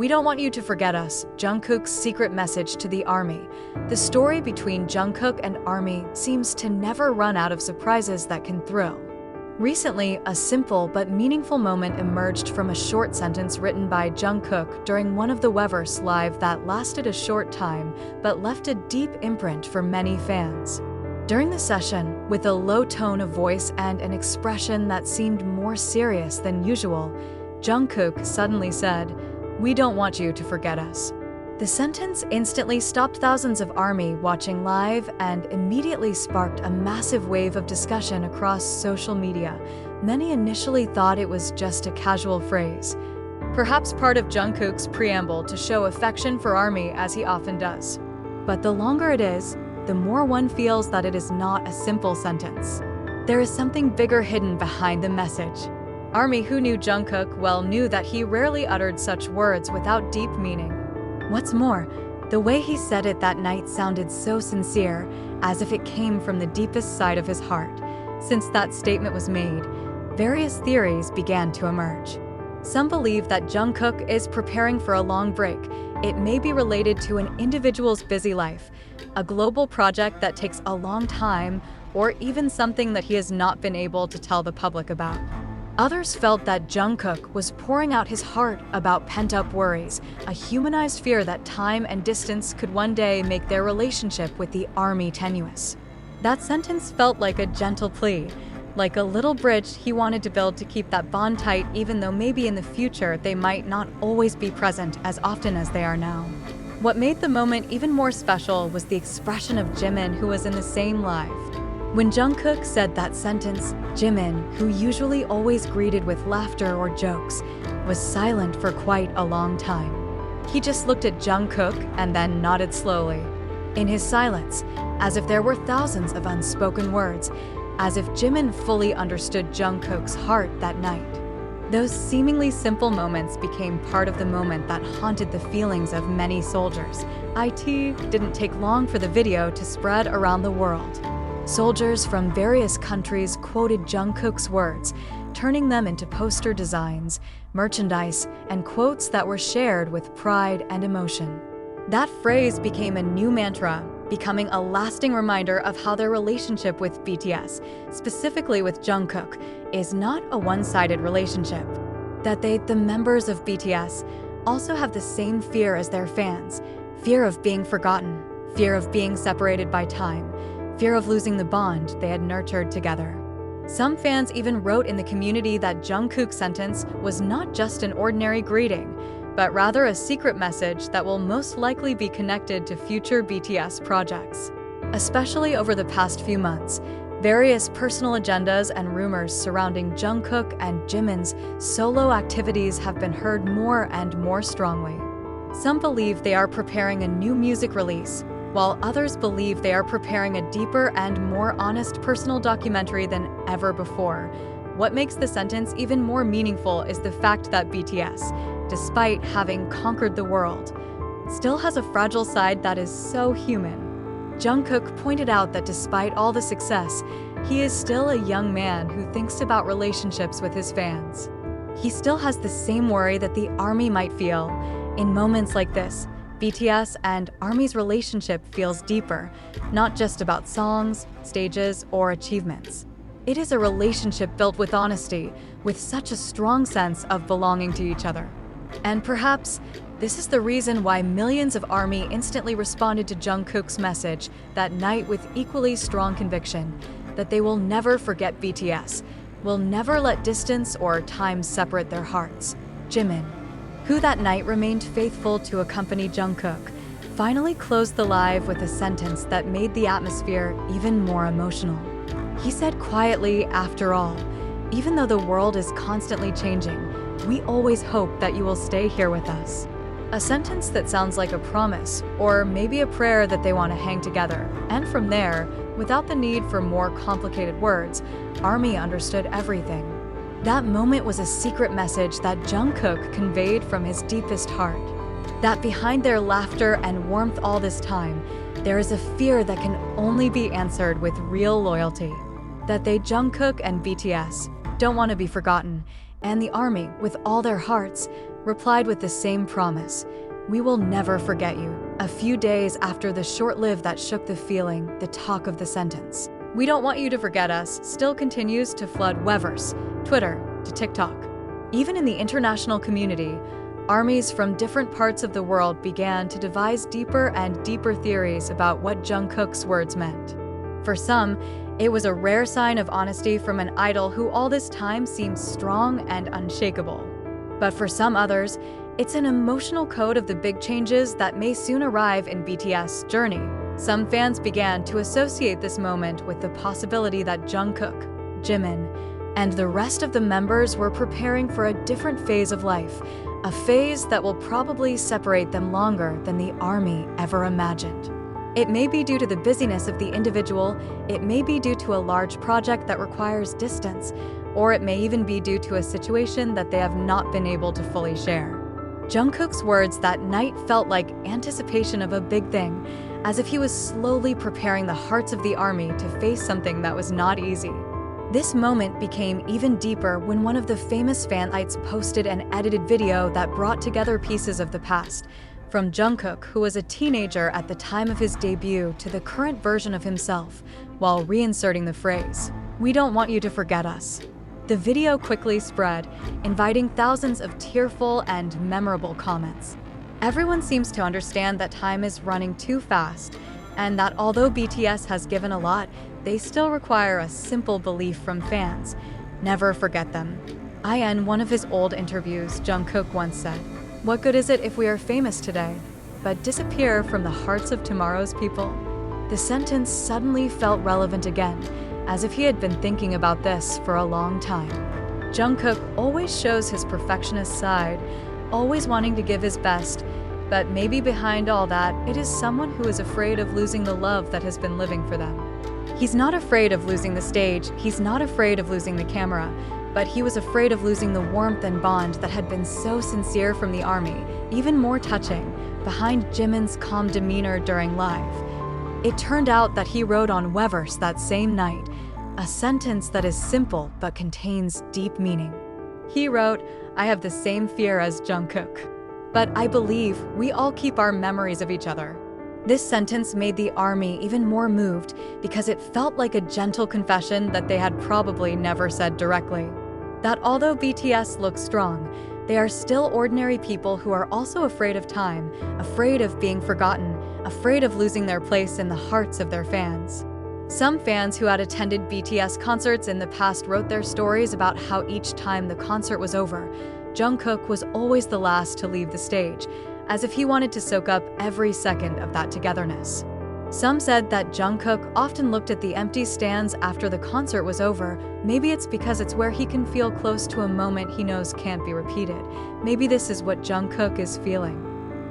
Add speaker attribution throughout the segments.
Speaker 1: "We don't want you to forget us," Jungkook's secret message to the army. The story between Jungkook and ARMY seems to never run out of surprises that can thrill. Recently, a simple but meaningful moment emerged from a short sentence written by Jungkook during one of the Weverse Live that lasted a short time but left a deep imprint for many fans. During the session, with a low tone of voice and an expression that seemed more serious than usual, Jungkook suddenly said, "We don't want you to forget us." The sentence instantly stopped thousands of ARMY watching live and immediately sparked a massive wave of discussion across social media. Many initially thought it was just a casual phrase, perhaps part of Jungkook's preamble to show affection for ARMY as he often does. But the longer it is, the more one feels that it is not a simple sentence. There is something bigger hidden behind the message. ARMY, who knew Jungkook well, knew that he rarely uttered such words without deep meaning. What's more, the way he said it that night sounded so sincere, as if it came from the deepest side of his heart. Since that statement was made, various theories began to emerge. Some believe that Jungkook is preparing for a long break. It may be related to an individual's busy life, a global project that takes a long time, or even something that he has not been able to tell the public about. Others felt that Jungkook was pouring out his heart about pent-up worries, a humanized fear that time and distance could one day make their relationship with the ARMY tenuous. That sentence felt like a gentle plea, like a little bridge he wanted to build to keep that bond tight, even though maybe in the future they might not always be present as often as they are now. What made the moment even more special was the expression of Jimin, who was in the same live. When Jungkook said that sentence, Jimin, who usually always greeted with laughter or jokes, was silent for quite a long time. He just looked at Jungkook and then nodded slowly. In his silence, as if there were thousands of unspoken words, as if Jimin fully understood Jungkook's heart that night. Those seemingly simple moments became part of the moment that haunted the feelings of many soldiers. It didn't take long for the video to spread around the world. Soldiers from various countries quoted Jungkook's words, turning them into poster designs, merchandise, and quotes that were shared with pride and emotion. That phrase became a new mantra, becoming a lasting reminder of how their relationship with BTS, specifically with Jungkook, is not a one-sided relationship. That the members of BTS, also have the same fear as their fans, fear of being forgotten, fear of being separated by time, fear of losing the bond they had nurtured together. Some fans even wrote in the community that Jungkook's sentence was not just an ordinary greeting, but rather a secret message that will most likely be connected to future BTS projects. Especially over the past few months, various personal agendas and rumors surrounding Jungkook and Jimin's solo activities have been heard more and more strongly. Some believe they are preparing a new music release, while others believe they are preparing a deeper and more honest personal documentary than ever before. What makes the sentence even more meaningful is the fact that BTS, despite having conquered the world, still has a fragile side that is so human. Jungkook pointed out that despite all the success, he is still a young man who thinks about relationships with his fans. He still has the same worry that the ARMY might feel. In moments like this, BTS and ARMY's relationship feels deeper, not just about songs, stages, or achievements. It is a relationship built with honesty, with such a strong sense of belonging to each other. And perhaps this is the reason why millions of ARMY instantly responded to Jungkook's message that night with equally strong conviction that they will never forget BTS, will never let distance or time separate their hearts. Jimin, who that night remained faithful to accompany Jungkook, finally closed the live with a sentence that made the atmosphere even more emotional. He said quietly, "After all, even though the world is constantly changing, we always hope that you will stay here with us." A sentence that sounds like a promise, or maybe a prayer that they want to hang together. And from there, without the need for more complicated words, ARMY understood everything. That moment was a secret message that Jungkook conveyed from his deepest heart. That behind their laughter and warmth all this time, there is a fear that can only be answered with real loyalty. That Jungkook and BTS, don't want to be forgotten, and the ARMY, with all their hearts, replied with the same promise: "We will never forget you." A few days after the short-lived that shook the feeling, the talk of the sentence, "We don't want you to forget us," still continues to flood Weverse, Twitter, to TikTok. Even in the international community, armies from different parts of the world began to devise deeper and deeper theories about what Jungkook's words meant. For some, it was a rare sign of honesty from an idol who all this time seemed strong and unshakable. But for some others, it's an emotional code of the big changes that may soon arrive in BTS' journey. Some fans began to associate this moment with the possibility that Jungkook, Jimin, and the rest of the members were preparing for a different phase of life, a phase that will probably separate them longer than the ARMY ever imagined. It may be due to the busyness of the individual, it may be due to a large project that requires distance, or it may even be due to a situation that they have not been able to fully share. Jungkook's words that night felt like anticipation of a big thing, as if he was slowly preparing the hearts of the ARMY to face something that was not easy. This moment became even deeper when one of the famous fansites posted an edited video that brought together pieces of the past, from Jungkook, who was a teenager at the time of his debut, to the current version of himself, while reinserting the phrase, "We don't want you to forget us." The video quickly spread, inviting thousands of tearful and memorable comments. Everyone seems to understand that time is running too fast, and that although BTS has given a lot, they still require a simple belief from fans: never forget them. In one of his old interviews, Jungkook once said, "What good is it if we are famous today, but disappear from the hearts of tomorrow's people?" The sentence suddenly felt relevant again, as if he had been thinking about this for a long time. Jungkook always shows his perfectionist side, always wanting to give his best, but maybe behind all that, it is someone who is afraid of losing the love that has been living for them. He's not afraid of losing the stage, he's not afraid of losing the camera, but he was afraid of losing the warmth and bond that had been so sincere from the ARMY, even more touching, behind Jimin's calm demeanor during live. It turned out that he wrote on Weverse that same night, a sentence that is simple but contains deep meaning. He wrote, "I have the same fear as Jungkook, but I believe we all keep our memories of each other." This sentence made the ARMY even more moved because it felt like a gentle confession that they had probably never said directly. That although BTS looks strong, they are still ordinary people who are also afraid of time, afraid of being forgotten, afraid of losing their place in the hearts of their fans. Some fans who had attended BTS concerts in the past wrote their stories about how each time the concert was over, Jungkook was always the last to leave the stage, as if he wanted to soak up every second of that togetherness. Some said that Jungkook often looked at the empty stands after the concert was over. Maybe it's because it's where he can feel close to a moment he knows can't be repeated. Maybe this is what Jungkook is feeling.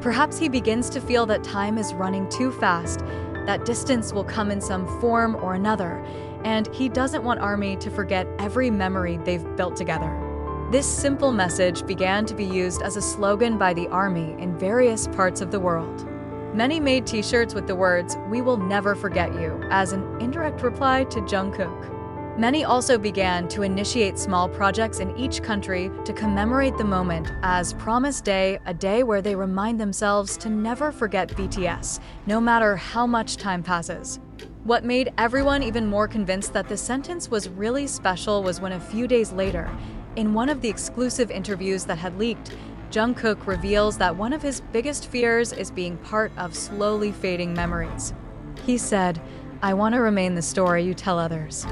Speaker 1: Perhaps he begins to feel that time is running too fast, that distance will come in some form or another, and he doesn't want ARMY to forget every memory they've built together. This simple message began to be used as a slogan by the ARMY in various parts of the world. Many made t-shirts with the words, "We will never forget you," as an indirect reply to Jungkook. Many also began to initiate small projects in each country to commemorate the moment as Promise Day, a day where they remind themselves to never forget BTS, no matter how much time passes. What made everyone even more convinced that the sentence was really special was when a few days later, in one of the exclusive interviews that had leaked, Jungkook reveals that one of his biggest fears is being part of slowly fading memories. He said, "I want to remain the story you tell others."